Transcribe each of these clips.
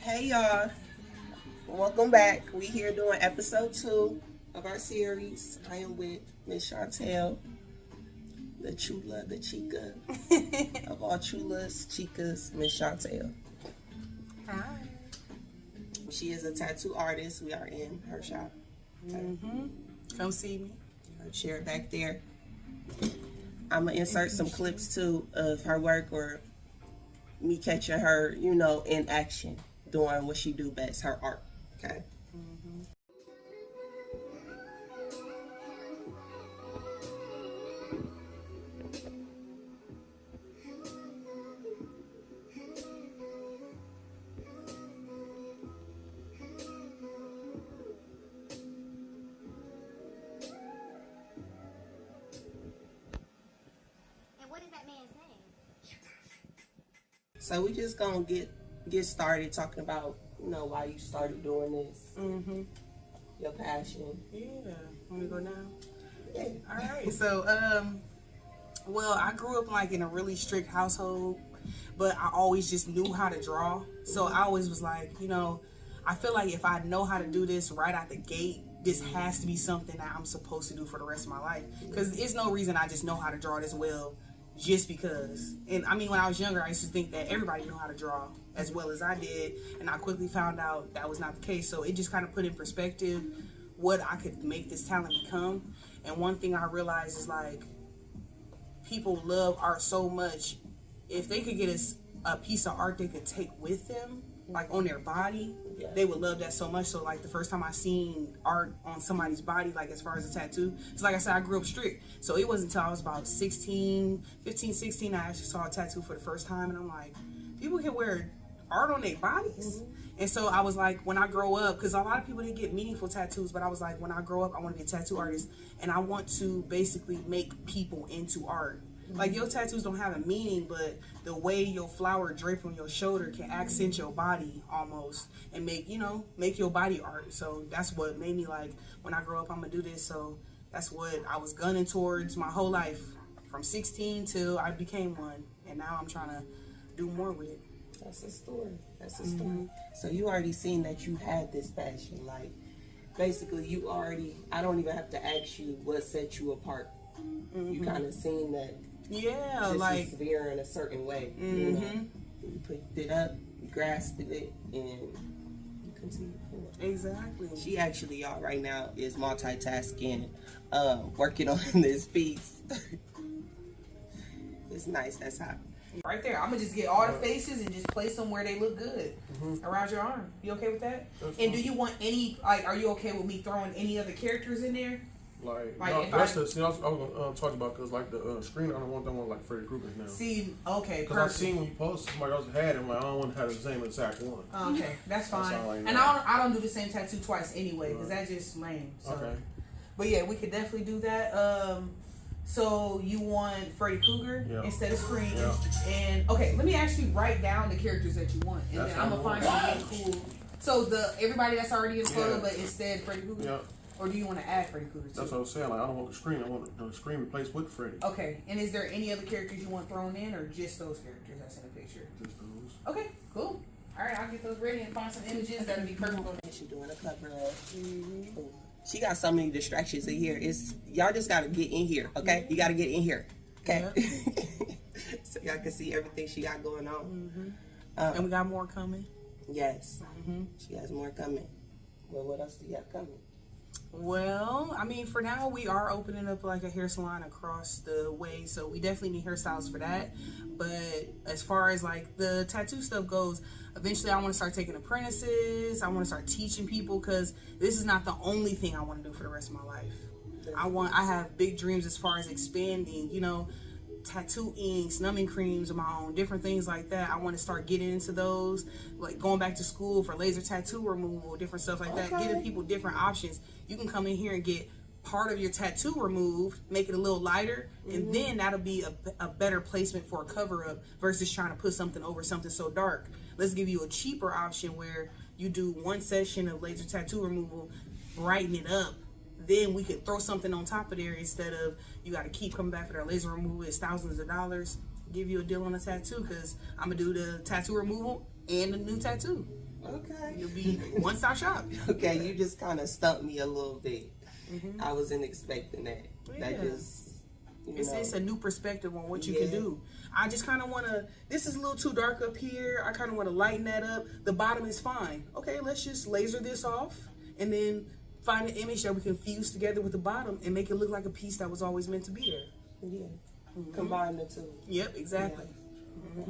Hey y'all, welcome back. We here doing episode 2 of our series. I am with Miss Chauntell, the Chula, the Chica of all Chulas, Chicas, Miss Chauntell. Hi. She is a tattoo artist. We are in her shop. Come see me. Her chair back there. I'm gonna insert some clips too of her work or me catching her, in action, doing what she do best, her art. Okay. What is that man saying? So we just gonna get started talking about why you started doing this, your passion. Yeah. Want me to go now? Yeah. All right. So, well, I grew up like in a really strict household, but I always just knew how to draw. So I always was like, I feel like if I know how to do this right out the gate, this has to be something that I'm supposed to do for the rest of my life. Because there's no reason I just know how to draw this well just because. And I mean, when I was younger, I used to think that everybody knew how to draw as well as I did. And I quickly found out that was not the case. So it just kind of put in perspective what I could make this talent become. And one thing I realized is like, people love art so much. If they could get a piece of art they could take with them, like on their body, they would love that so much. So like the first time I seen art on somebody's body, like as far as a tattoo, it's like I said, I grew up strict. So it wasn't until I was about 15, 16, I actually saw a tattoo for the first time. And I'm like, people can wear art on their bodies? And so I was like, when I grow up, because a lot of people, they get meaningful tattoos, but I was like, when I grow up, I want to be a tattoo artist. And I want to basically make people into art. Like, your tattoos don't have a meaning, but the way your flower drape on your shoulder can accent your body almost and make your body art. So that's what made me like, when I grow up, I'm gonna do this. So that's what I was gunning towards my whole life, from 16 till I became one. And now I'm trying to do more with it. That's a story. That's a story. So you already seen that you had this passion. Like, basically, I don't even have to ask you what set you apart. You kind of seen that. Yeah, this like is veering a certain way. You picked it up, you grasped it, and you continued forward. exactly. She actually, y'all, right now is multitasking, working on this piece. It's nice. That's hot. Right there. I'm gonna just get all the faces and just place them where they look good around your arm. You okay with that? And do you want any, like, are you okay with me throwing any other characters in there? Like Like, no, if that's I- the scene I was gonna talk about, because like the screen, I don't want that one like Freddy Krueger's now. See, okay, Because I perfect. seen when you posted somebody else had it, I'm like, I don't want to have the same exact one. Okay, that's fine. all I And know. I don't do the same tattoo twice anyway, because that's just lame. So. Okay. But yeah, we could definitely do that. So you want Freddy Krueger instead of Scream. Yeah. And okay, let me actually write down the characters that you want, and That's then I'm gonna what find I something cool. So everybody that's already in the photo, Yeah. but instead Freddy Krueger. Yeah, Or do you want to add Freddy Krueger too? that's what I was saying. Like, I don't want the screen. I want the screen replaced with Freddy. Okay, and is there any other characters you want thrown in, or just those characters that's in the picture? Just those. Okay, cool. All right, I'll get those ready and find some images that'll be perfect on And she doing a cover of. She got so many distractions in here. Y'all just gotta get in here, okay? You gotta get in here, okay? So y'all can see everything she got going on. And we got more coming. Yes, she has more coming. Well, what else do you have coming? Well, I mean, for now, we are opening up like a hair salon across the way, so we definitely need hairstyles for that. But as far as like the tattoo stuff goes, eventually I want to start taking apprentices. I want to start teaching people, because this is not the only thing I want to do for the rest of my life. I have big dreams as far as expanding, tattoo inks, numbing creams of my own, different things like that. I want to start getting into those, like going back to school for laser tattoo removal, different stuff like that, giving people different options. You can come in here and get part of your tattoo removed, make it a little lighter, and then that'll be a better placement for a cover up versus trying to put something over something so dark. Let's give you a cheaper option where you do one session of laser tattoo removal, brighten it up, then we could throw something on top of there instead of you got to keep coming back for their laser removal. It's thousands of dollars. Give you a deal on a tattoo, because I'm gonna do the tattoo removal and the new tattoo. Okay. You'll be one-stop shop. Okay, you just kind of stumped me a little bit. I wasn't expecting that. Yeah. That just, it's a new perspective on what you can do. I just kind of want to, this is a little too dark up here. I kind of want to lighten that up. The bottom is fine. Okay, let's just laser this off and then find an image that we can fuse together with the bottom and make it look like a piece that was always meant to be there. Yeah. Combine the two. Yep, exactly. Yeah.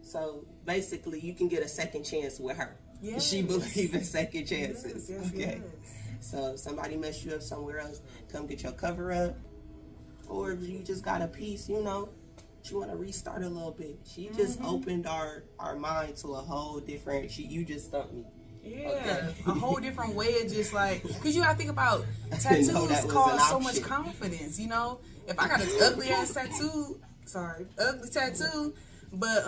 So basically, you can get a second chance with her. Yes. She believes in second chances. Yes, Okay. So if somebody messed you up somewhere else, come get your cover up. Or if you just got a piece, you want to restart a little bit. She just opened our mind to a whole different, you just stumped me. Yeah, Okay. a whole different way of just like, because you gotta think about didn't tattoos know that was cause an so much option. confidence, If I got an ugly ass tattoo, but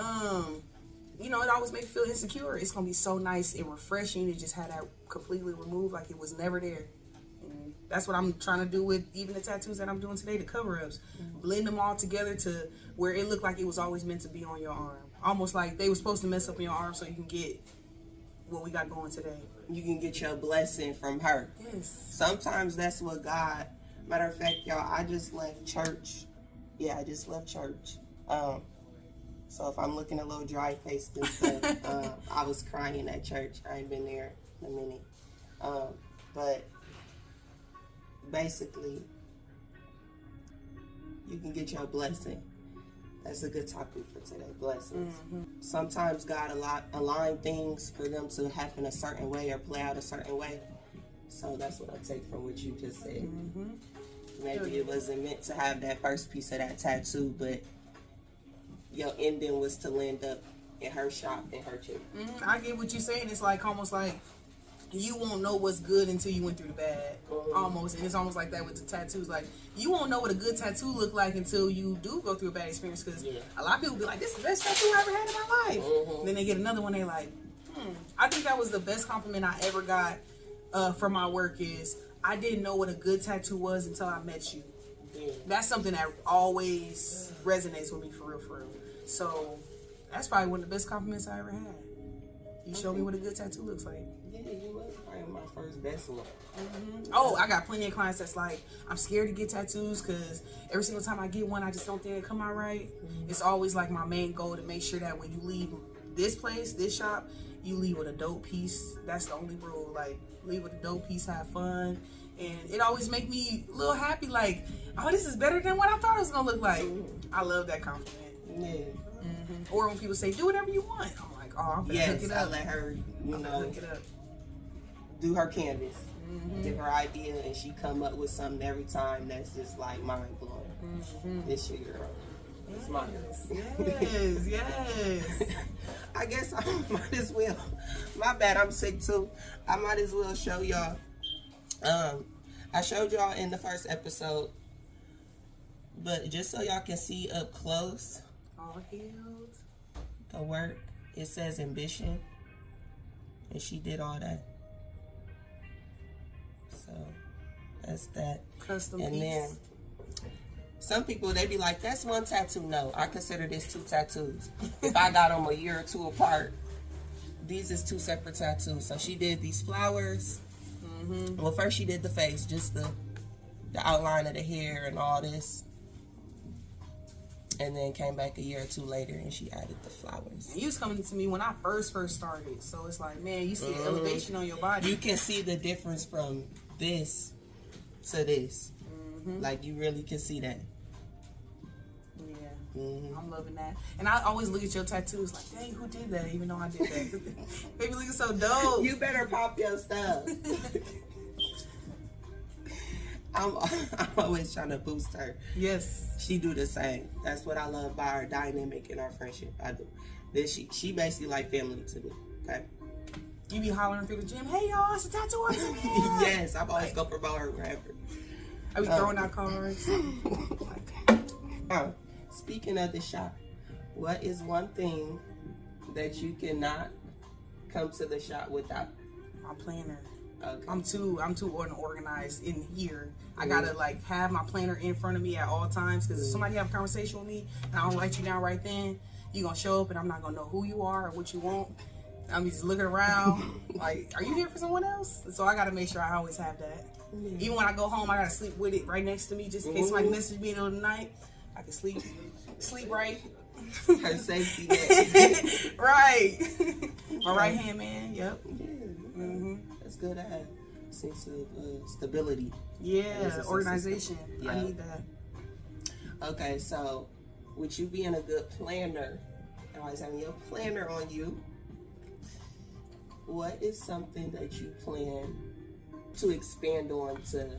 it always makes you feel insecure. It's gonna be so nice and refreshing to just have that completely removed, like it was never there. And that's what I'm trying to do with even the tattoos that I'm doing today, the cover-ups. Blend them all together to where it looked like it was always meant to be on your arm. Almost like they were supposed to mess up your arm so you can get what we got going today. You can get your blessing from her. Yes. Sometimes that's what God, matter of fact, y'all, I just left church. Yeah, I just left church. So if I'm looking a little dry-faced and stuff, I was crying at church. I ain't been there in a minute. But basically, you can get your blessing. That's a good topic for today, blessings. Sometimes God align things for them to happen a certain way or play out a certain way. So that's what I take from what you just said. Maybe it wasn't meant to have that first piece of that tattoo, but your ending was to land up in her shop, in her chair. I get what you're saying. It's like almost like you won't know what's good until you went through the bad. Almost. And it's almost like that with the tattoos. Like, you won't know what a good tattoo look like until you do go through a bad experience. Because a lot of people be like, this is the best tattoo I ever had in my life. Then they get another one, they like, I think that was the best compliment I ever got for my work is, I didn't know what a good tattoo was until I met you. That's something that always resonates with me for real, for real. So that's probably one of the best compliments I ever had. You showed me what a good tattoo looks like. Yeah, you was probably my first best one. Oh, I got plenty of clients that's like, I'm scared to get tattoos because every single time I get one, I just don't think it come out right. It's always like my main goal to make sure that when you leave this place, this shop, you leave with a dope piece. That's the only rule. Like, leave with a dope piece, have fun. And it always make me a little happy, like, oh, this is better than what I thought it was going to look like. I love that compliment. Yeah. Or when people say, do whatever you want. I'm like, oh, I'm gonna hook it up. I let her, Hook it up. do her canvas, give her idea, and she come up with something every time that's just like mind blowing. This your girl. It's mine. Yes. I guess I might as well. My bad, I'm sick too. I might as well show y'all. I showed y'all in the first episode, but just so y'all can see up close, All healed. the work, it says ambition, and she did all that. So that's that. Custom and piece. then some people, they be like, that's one tattoo. No, I consider this two tattoos. If I got them a year or two apart, these is two separate tattoos. So she did these flowers. Well, first she did the face, just the outline of the hair and all this. And then came back a year or two later and she added the flowers. And you was coming to me when I first started. So it's like, man, you see the elevation on your body. You can see the difference from this to this. Like, you really can see that. Yeah. I'm loving that. And I always look at your tattoos like, dang, who did that? Even though I did that. They be looking so dope. You better pop your stuff. I'm always trying to boost her. Yes. She do the same. That's what I love about our dynamic and our friendship. I do. Then she basically like family to me. Okay. You be hollering through the gym, hey y'all, it's a tattoo artist in here. Yes, I'm always gonna promote her wherever. I be throwing out cards. Speaking of the shop, what is one thing that you cannot come to the shop without? My planner. Okay. I'm too unorganized in here. I gotta like have my planner in front of me at all times because if somebody have a conversation with me and I don't write you down right then, you gonna show up and I'm not gonna know who you are or what you want. I'm just looking around like, are you here for someone else? So I gotta make sure I always have that. Even when I go home, I gotta sleep with it right next to me, just in case somebody message me in the middle of the night. I can sleep right. Her safety net. Right. My right hand man. Yep. Yeah. That's good to have a sense of stability. Yeah, organization. Yeah. I need that. Okay, so with you being a good planner, always having your planner on you, what is something that you plan to expand on to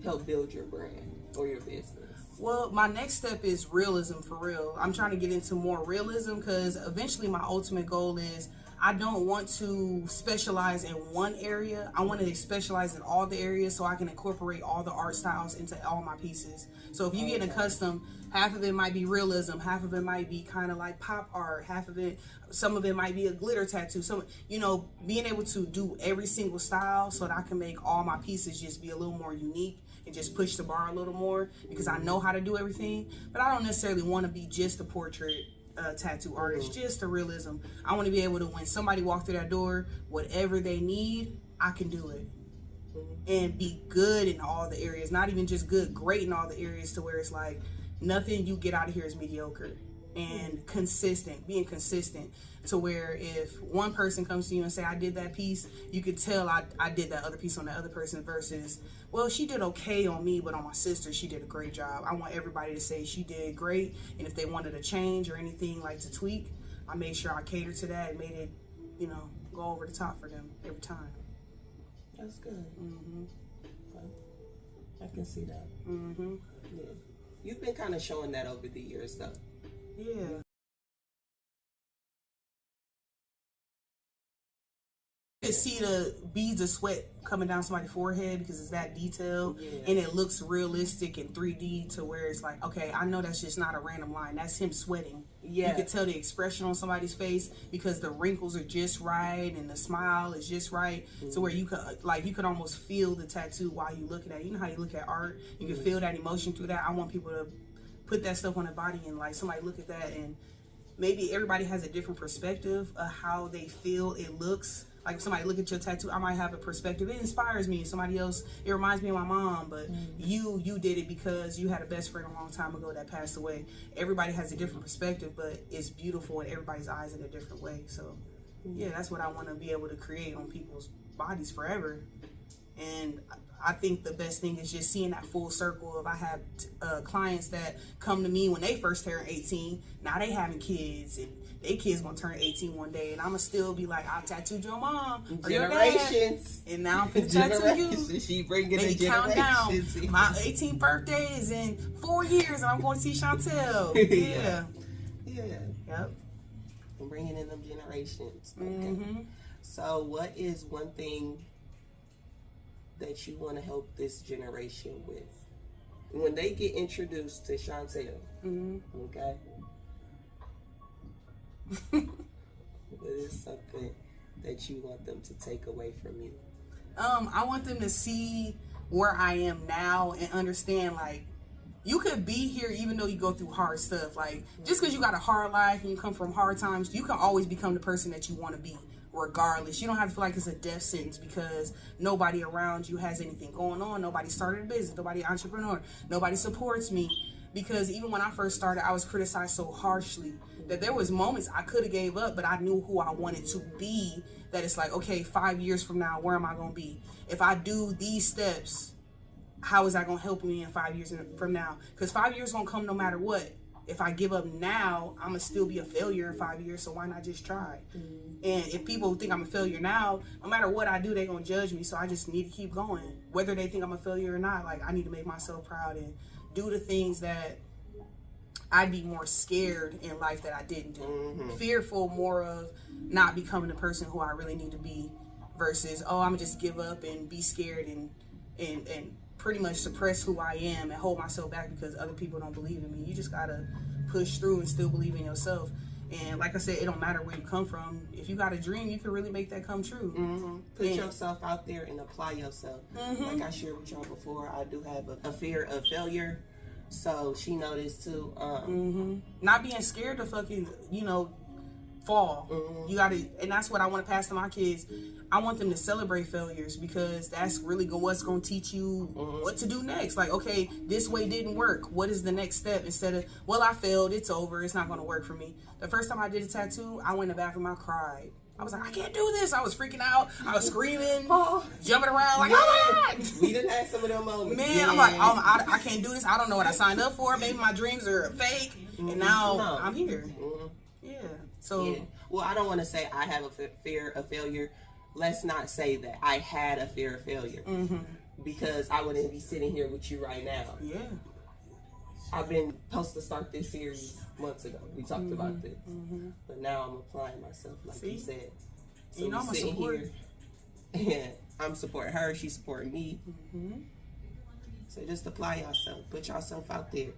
help build your brand or your business? Well, my next step is realism, for real. I'm trying to get into more realism because eventually my ultimate goal is I don't want to specialize in one area. I want to specialize in all the areas so I can incorporate all the art styles into all my pieces. So if you get a custom, half of it might be realism, half of it might be kind of like pop art, half of it, some of it might be a glitter tattoo. So, you know, being able to do every single style so that I can make all my pieces just be a little more unique and just push the bar a little more, because I know how to do everything, but I don't necessarily want to be just a portrait tattoo artist, just a realism. I want to be able to, when somebody walks through that door, whatever they need, I can do it. And be good in all the areas, not even just good, great in all the areas, to where it's like nothing you get out of here is mediocre. And consistent, being consistent, to where if one person comes to you and say, I did that piece, you could tell I did that other piece on the other person, versus, well, she did okay on me, but on my sister, she did a great job. I want everybody to say she did great. And if they wanted to change or anything like to tweak, I made sure I catered to that and made it, you know, go over the top for them every time. That's good. I can see that. Yeah. You've been kind of showing that over the years, though. Yeah. You can see the beads of sweat coming down somebody's forehead because it's that detailed, and it looks realistic in 3D, to where it's like, okay, I know that's just not a random line. That's him sweating. Yeah. You can tell the expression on somebody's face because the wrinkles are just right and the smile is just right, to where you could almost feel the tattoo while you looking at it. You know how you look at art, you can feel that emotion through that. I want people to put that stuff on their body and like somebody look at that, and maybe everybody has a different perspective of how they feel it looks. Like if somebody look at your tattoo, I might have a perspective. It inspires me. Somebody else, it reminds me of my mom, but you did it because you had a best friend a long time ago that passed away. Everybody has a different perspective, but it's beautiful in everybody's eyes in a different way. So yeah, that's what I want to be able to create on people's bodies forever. And I think the best thing is just seeing that full circle of, I have clients that come to me when they first turn 18. Now they having kids, and their kids gonna turn 18 one day, and I'ma still be like, I tattooed your mom or your dad, and now I'm finna tattoo you. She bringing the count down. My 18th birthday is in 4 years, and I'm going to see Chauntell. Yeah. Yep. I'm bringing in them generations. Okay. So, what is one thing that you want to help this generation with when they get introduced to Chauntell? Okay. What is something that you want them to take away from you? I want them to see where I am now and understand, like, you could be here even though you go through hard stuff. Like, just because you got a hard life and you come from hard times, you can always become the person that you want to be. Regardless, you don't have to feel like it's a death sentence because nobody around you has anything going on. Nobody started a business, nobody entrepreneur, nobody supports me. Because even when I first started, I was criticized so harshly that there was moments I could have gave up, but I knew who I wanted to be. That it's like, okay, 5 years from now, where am I going to be? If I do these steps, how is that going to help me in 5 years from now? Because 5 years going to come no matter what. If I give up now, I'm going to still be a failure in 5 years, so why not just try? And if people think I'm a failure now, no matter what I do, they're going to judge me, so I just need to keep going. Whether they think I'm a failure or not, like, I need to make myself proud and do the things that I'd be more scared in life that I didn't do. Fearful more of not becoming the person who I really need to be, versus, oh, I'm going to just give up and be scared and pretty much suppress who I am and hold myself back because other people don't believe in me. You just gotta push through and still believe in yourself. And like I said, it don't matter where you come from. If you got a dream, you can really make that come true. Put yourself out there and apply yourself. Like I shared with y'all before, I do have a fear of failure. So she noticed too. Not being scared to fucking, fall. You gotta, and that's what I want to pass to my kids. I want them to celebrate failures, because that's really what's going to teach you what to do next. Like, okay, this way didn't work. What is the next step? Instead of, well, I failed, it's over, it's not going to work for me. The first time I did a tattoo, I went in the bathroom, I cried. I was like, I can't do this. I was freaking out. I was screaming, jumping around like, oh my God. We didn't have some of them moments. Man, I'm like, I can't do this. I don't know what I signed up for. Maybe my dreams are fake. And now I'm here. Yeah. So. Yeah. Well, I don't want to say I have a fear of failure. Let's not say that I had a fear of failure, because I wouldn't be sitting here with you right now. Yeah. I've been supposed to start this series months ago. We talked about this, but now I'm applying myself, like you said. So you know, I'm sitting here, and I'm supporting her. She's supporting me. So just apply yourself. Put yourself out there.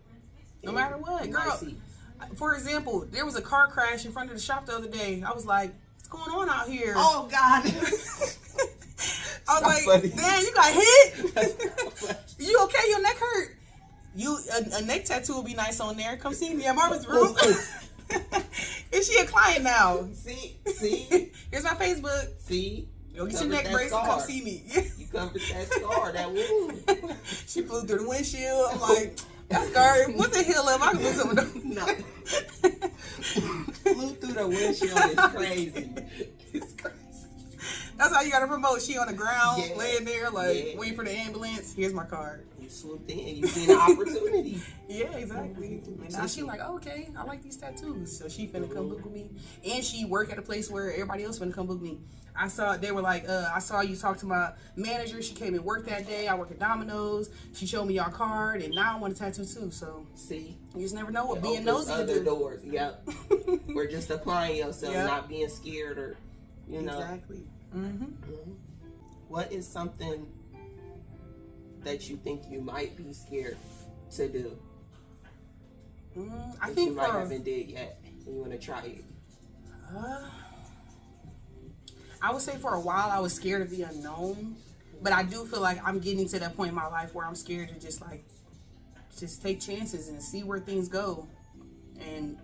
No matter what, girl. For example, there was a car crash in front of the shop the other day. I was like, going on out here? Oh God. I was like, funny. Damn, you got hit? You okay? Your neck hurt? A neck tattoo would be nice on there. Come see me at Marvin's room. Is she a client now? See? Here's my Facebook. See? Go get your neck brace and come see me. You covered that scar, that wound. She flew through the windshield. I'm like, that scar, what's the hell of? I can put some of them. No. Flew through the windshield is crazy. It's crazy. That's how you gotta promote. She on the ground, laying there, like, waiting for the ambulance. Here's my card. You swooped in and you seen an opportunity. Yeah, exactly. And now she like, oh, okay, I like these tattoos. So she finna come book with me. And she work at a place where everybody else finna come book me. They were like, I saw you talk to my manager. She came and worked that day. I work at Domino's. She showed me your card, and now I want a tattoo too. So see, you just never know what being nosy will do. Doors. Yep. We're just applying yourself, not being scared or, you know. Exactly. What is something that you think you might be scared to do? I think you might haven't did yet, and you want to try it. I would say for a while I was scared of the unknown, but I do feel like I'm getting to that point in my life where I'm scared to just take chances and see where things go, and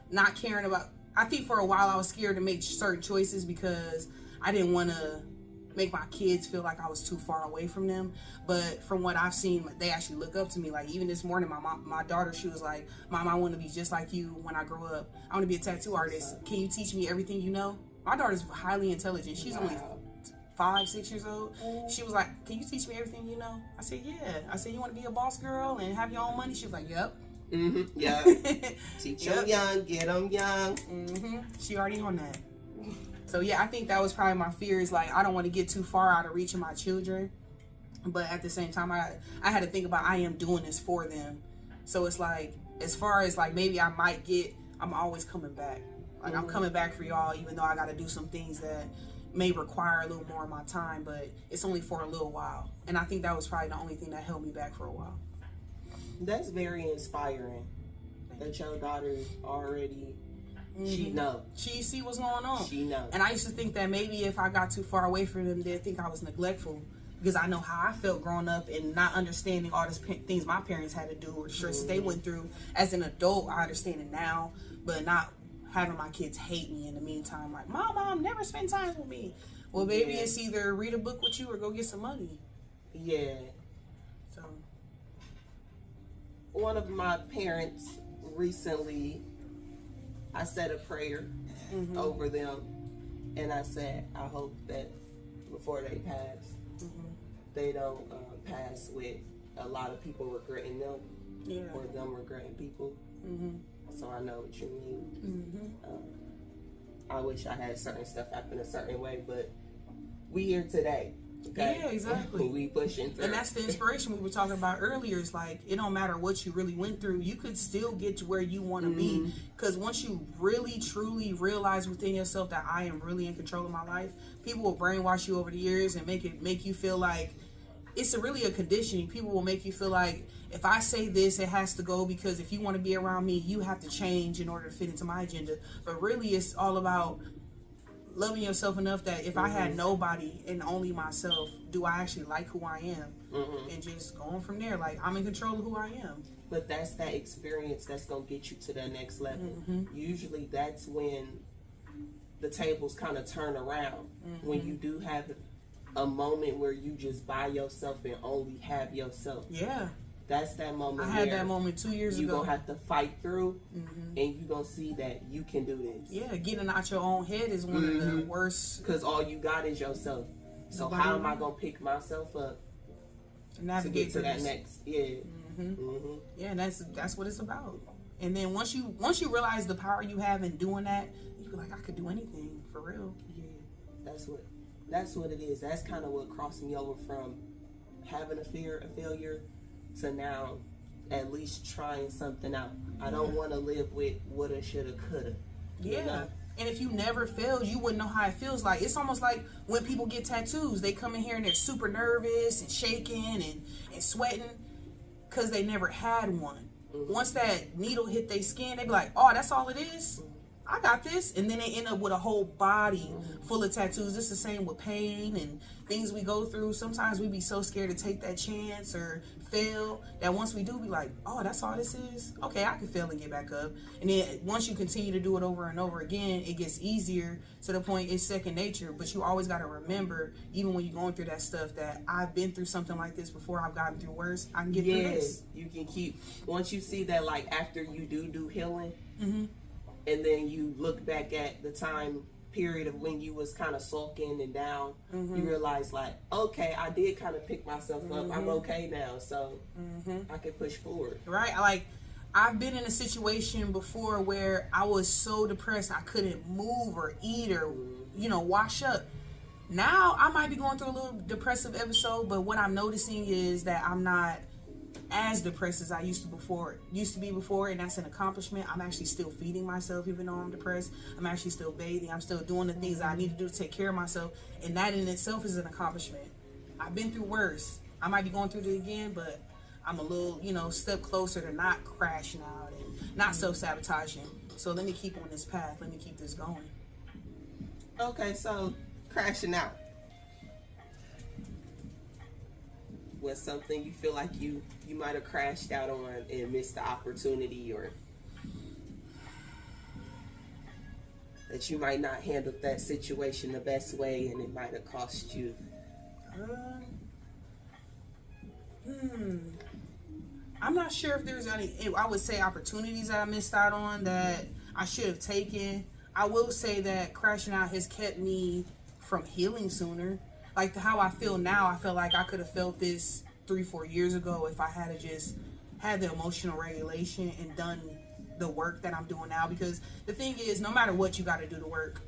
not caring about. I think for a while I was scared to make certain choices because I didn't want to make my kids feel like I was too far away from them. But from what I've seen, they actually look up to me. Like even this morning, my daughter, she was like, "Mom, I want to be just like you when I grow up. I want to be a tattoo artist. Can you teach me everything you know?" My daughter's highly intelligent. She's only 5-6 years old. She was like, "Can you teach me everything you know?" I said, "Yeah." I said, "You want to be a boss girl and have your own money?" She was like, "Yep." Yeah. Teach them young, get them young. She already on that. So yeah, I think that was probably my fear, is like I don't want to get too far out of reach of my children, but at the same time I had to think about I am doing this for them. So it's like, as far as like maybe I'm always coming back. Like I'm coming back for y'all, even though I got to do some things that may require a little more of my time, but it's only for a little while. And I think that was probably the only thing that held me back for a while. That's very inspiring that your daughter already, she knows. She see what's going on. She knows. And I used to think that maybe if I got too far away from them, they'd think I was neglectful, because I know how I felt growing up and not understanding all these things my parents had to do or stress they went through. As an adult, I understand it now, but not having my kids hate me in the meantime. Like, Mom, never spend time with me. Well, baby, it's either read a book with you or go get some money. Yeah. So, one of my parents recently, I said a prayer over them, and I said, I hope that before they pass, they don't pass with a lot of people regretting them, or them regretting people. So I know what you mean. I wish I had certain stuff happen a certain way, but we here today. Okay? Yeah, exactly. We pushing through. And that's the inspiration we were talking about earlier. It's like, it don't matter what you really went through, you could still get to where you want to be. Because once you really, truly realize within yourself that I am really in control of my life, people will brainwash you over the years and make you feel like it's really a conditioning. People will make you feel like, if I say this, it has to go, because if you want to be around me, you have to change in order to fit into my agenda. But really, it's all about loving yourself enough that if I had nobody and only myself, do I actually like who I am? And just going from there. Like, I'm in control of who I am. But that's that experience that's going to get you to that next level. Usually that's when the tables kind of turn around. When you do have a moment where you just by yourself and only have yourself. Yeah. That's that moment. I had that moment 2 years ago. You're going to have to fight through, and you're going to see that you can do this. Yeah, getting out your own head is one of the worst. Because all you got is yourself. So how am I going to pick myself up to get to that next? Yeah. Yeah, that's what it's about. And then once you realize the power you have in doing that, you be like, I could do anything for real. Yeah, that's what it is. That's kind of what crossed me over from having a fear of failure to now at least trying something out. I don't want to live with woulda, shoulda, coulda. Yeah. You know? And if you never failed, you wouldn't know how it feels like. It's almost like when people get tattoos. They come in here and they're super nervous and shaking and sweating because they never had one. Once that needle hit their skin, they be like, oh, that's all it is? I got this. And then they end up with a whole body full of tattoos. It's the same with pain and things we go through. Sometimes we be so scared to take that chance or fail that once we do, be like, oh, that's all this is? Okay, I can fail and get back up. And then once you continue to do it over and over again, it gets easier to the point it's second nature. But you always got to remember, even when you're going through that stuff, that I've been through something like this before. I've gotten through worse. I can get through this. You can keep, once you see that, like after you do healing, and then you look back at the time period of when you was kind of sulking and down, you realize like, okay, I did kind of pick myself up. I'm okay now, so I can push forward. Right? I've been in a situation before where I was so depressed I couldn't move or eat or, wash up. Now I might be going through a little depressive episode, but what I'm noticing is that I'm not as depressed as I used to be before, and that's an accomplishment. I'm actually still feeding myself even though I'm depressed. I'm actually still bathing. I'm still doing the things that I need to do to take care of myself, and that in itself is an accomplishment. I've been through worse. I might be going through it again, but I'm a little, step closer to not crashing out and not self-sabotaging. So let me keep on this path. Let me keep this going. Okay, so crashing out was something you feel like you might have crashed out on and missed the opportunity, or that you might not handle that situation the best way and it might have cost you? I'm not sure if there's any, I would say opportunities that I missed out on that I should have taken. I will say that crashing out has kept me from healing sooner. Like how I feel now, I feel like I could have felt this 3-4 years ago if I had to just had the emotional regulation and done the work that I'm doing now. Because the thing is, no matter what, you got to do the work.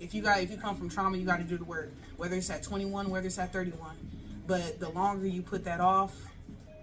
If you come from trauma, you got to do the work. Whether it's at 21, whether it's at 31. But the longer you put that off,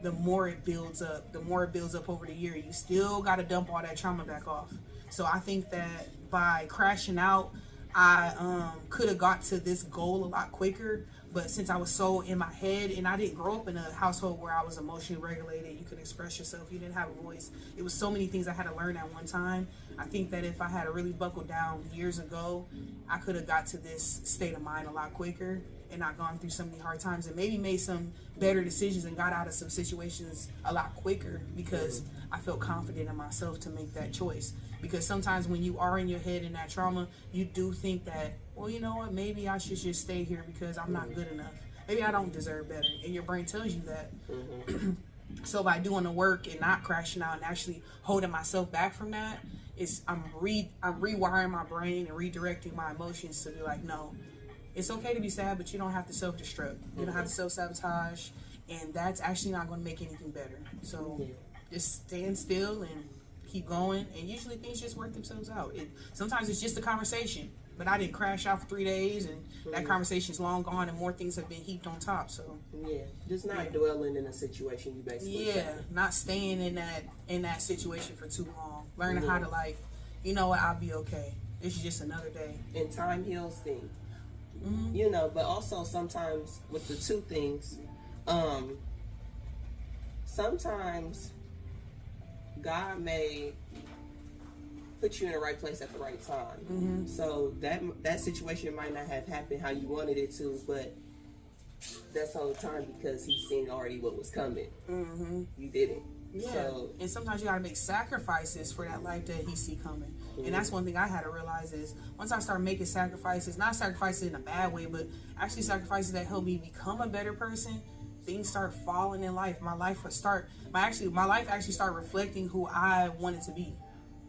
the more it builds up. The more it builds up over the year. You still got to dump all that trauma back off. So I think that by crashing out, I could have got to this goal a lot quicker, but since I was so in my head, and I didn't grow up in a household where I was emotionally regulated, you could express yourself, you didn't have a voice. It was so many things I had to learn at one time. I think that if I had really buckled down years ago, I could have got to this state of mind a lot quicker and not gone through so many hard times and maybe made some better decisions and got out of some situations a lot quicker because I felt confident in myself to make that choice. Because sometimes when you are in your head in that trauma, you do think that, well, you know what, maybe I should just stay here because I'm not good enough. Maybe I don't deserve better. And your brain tells you that. So by doing the work and not crashing out and actually holding myself back from that, I'm rewiring my brain and redirecting my emotions to be like, no, it's okay to be sad, but you don't have to self-destruct. You don't have to self-sabotage. And that's actually not going to make anything better. So just stand still and keep going, and usually things just work themselves out. Sometimes it's just a conversation, but I didn't crash out for 3 days, and that conversation's long gone, and more things have been heaped on top. So just not dwelling in a situation. You basically not staying in that situation for too long. Learning how to you know what, I'll be okay. This is just another day. And time heals things. But also sometimes with the two things, sometimes God may put you in the right place at the right time. So that situation might not have happened how you wanted it to, but that's all the time because he's seen already what was coming. You didn't. Yeah, So, and sometimes you gotta make sacrifices for that life that he see coming. And that's one thing I had to realize is once I start making sacrifices, not sacrifices in a bad way, but actually sacrifices that help me become a better person, things start falling in life. My life actually start reflecting who I wanted to be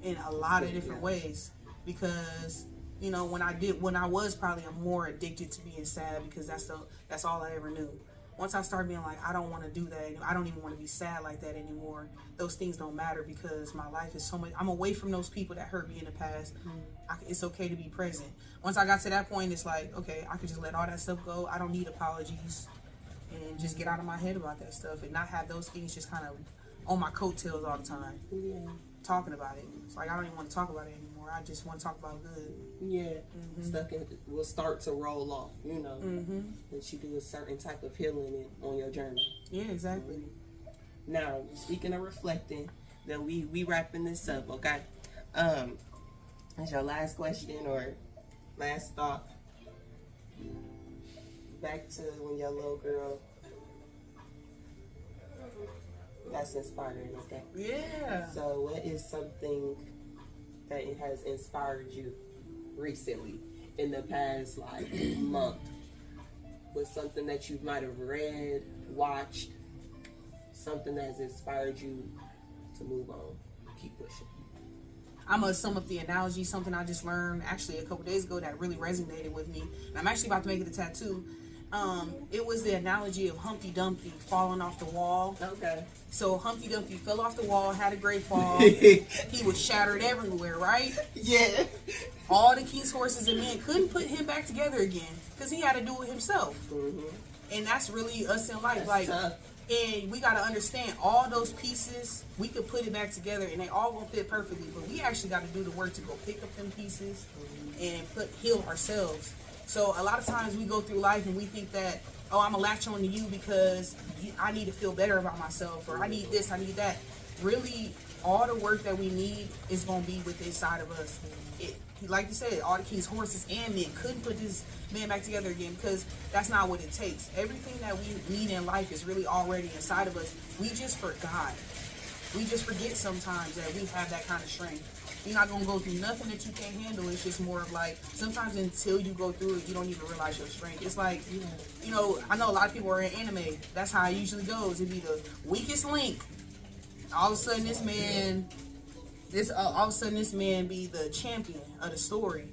in a lot of different ways. Because when I was probably more addicted to being sad because that's all I ever knew. Once I started being like, I don't want to do that. I don't even want to be sad like that anymore. Those things don't matter because my life is so much. I'm away from those people that hurt me in the past. It's okay to be present. Once I got to that point, it's like, okay, I could just let all that stuff go. I don't need apologies and just get out of my head about that stuff and not have those things just kind of on my coattails all the time. yeah. Talking about it. It's like I don't even want to talk about it anymore. I just want to talk about good. Yeah. Stuff will start to roll off, once you do a certain type of healing on your journey. Yeah, exactly. Now, speaking of reflecting, then we wrapping this up, okay? That's your last question or last thought. Back to when your little girl. That's inspiring, okay? Yeah. So, what is something that has inspired you recently in the past month? Was something that you might have read, watched, something that has inspired you to move on, keep pushing? I'm going to sum up the analogy, something I just learned actually a couple days ago that really resonated with me. And I'm actually about to make it a tattoo. It was the analogy of Humpty Dumpty falling off the wall. Okay. So Humpty Dumpty fell off the wall, had a great fall. He was shattered everywhere, right? Yeah. All the king's horses and men couldn't put him back together again because he had to do it himself. And that's really us in life. That's tough. And we got to understand all those pieces, we could put it back together and they all won't fit perfectly. But we actually got to do the work to go pick up them pieces and heal ourselves. So a lot of times we go through life and we think that, oh, I'm going to latch on to you because I need to feel better about myself, or I need this, I need that. Really, all the work that we need is going to be within inside of us. Like you said, all the king's horses and men couldn't put this man back together again because that's not what it takes. Everything that we need in life is really already inside of us. We just forgot. We just forget sometimes that we have that kind of strength. You're not going to go through nothing that you can't handle. It's just more of like, sometimes until you go through it, you don't even realize your strength. It's like, I know a lot of people are in anime. That's how it usually goes. It'd be the weakest link. All of a sudden this man be the champion of the story.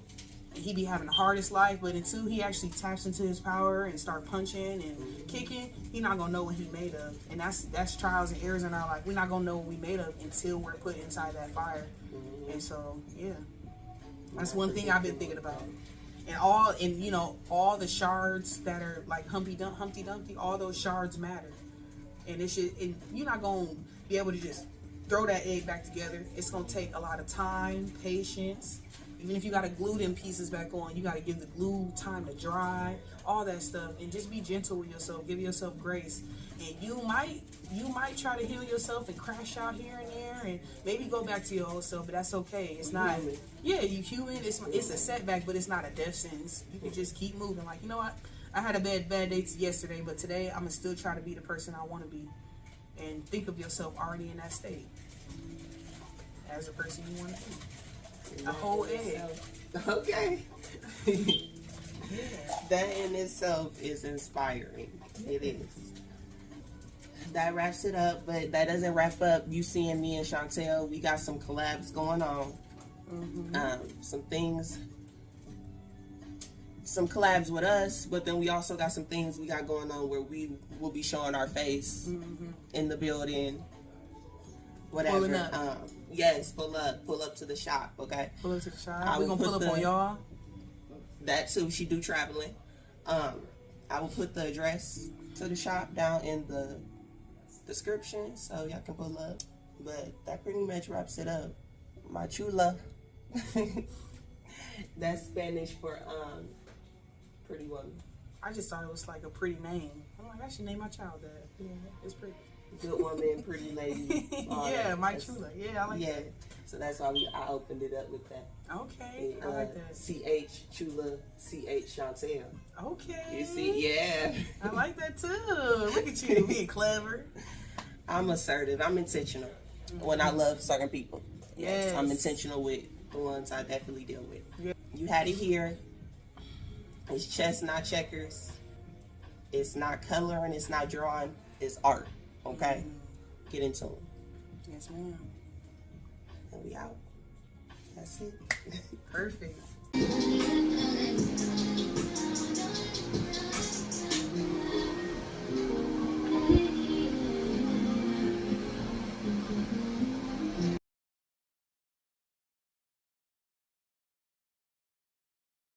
And he be having the hardest life, but until he actually taps into his power and start punching and kicking, he not going to know what he made of. And that's trials and errors in our life. We're not going to know what we made of until we're put inside that fire. And so, yeah, that's one thing I've been thinking about. And all the shards that are like Humpty Dumpty, all those shards matter. And you're not going to be able to just throw that egg back together. It's going to take a lot of time, patience. Even if you got to glue them pieces back on, you got to give the glue time to dry, all that stuff. And just be gentle with yourself. Give yourself grace. And you might try to heal yourself and crash out here and there and maybe go back to your old self, but that's okay. It's not, you human. It's a setback, but it's not a death sentence. You can just keep moving. Like, you know what? I had a bad day yesterday, but today I'm going to still try to be the person I want to be. And think of yourself already in that state as the person you want to be. A whole egg. Okay. That in itself is inspiring. It is. That wraps it up, but that doesn't wrap up you seeing me and Chauntell. We got some collabs going on. Some collabs with us, but then we also got some things we got going on where we will be showing our face in the building. Whatever. Yes, pull up to the shop, okay? Pull up to the shop. We're gonna pull up on y'all. That too, she do traveling. I will put the address to the shop down in the description so y'all can pull up. But that pretty much wraps it up. My Chula. That's Spanish for pretty woman. I just thought it was like a pretty name. I'm like, I should name my child that. Yeah, it's pretty. Good woman, pretty lady. Yeah, my Chula. Yeah, I like that. So that's why I opened it up with that. Okay, I like that. CH Chula, CH Chauntell. Okay. You see, yeah. I like that too. Look at you being clever. I'm assertive. I'm intentional when I love certain people. Yes. I'm intentional with the ones I definitely deal with. Yeah. You had it here. It's chess, not checkers. It's not coloring. It's not drawing. It's art. Okay? Get into them. Yes, ma'am. And we out. That's it. Perfect.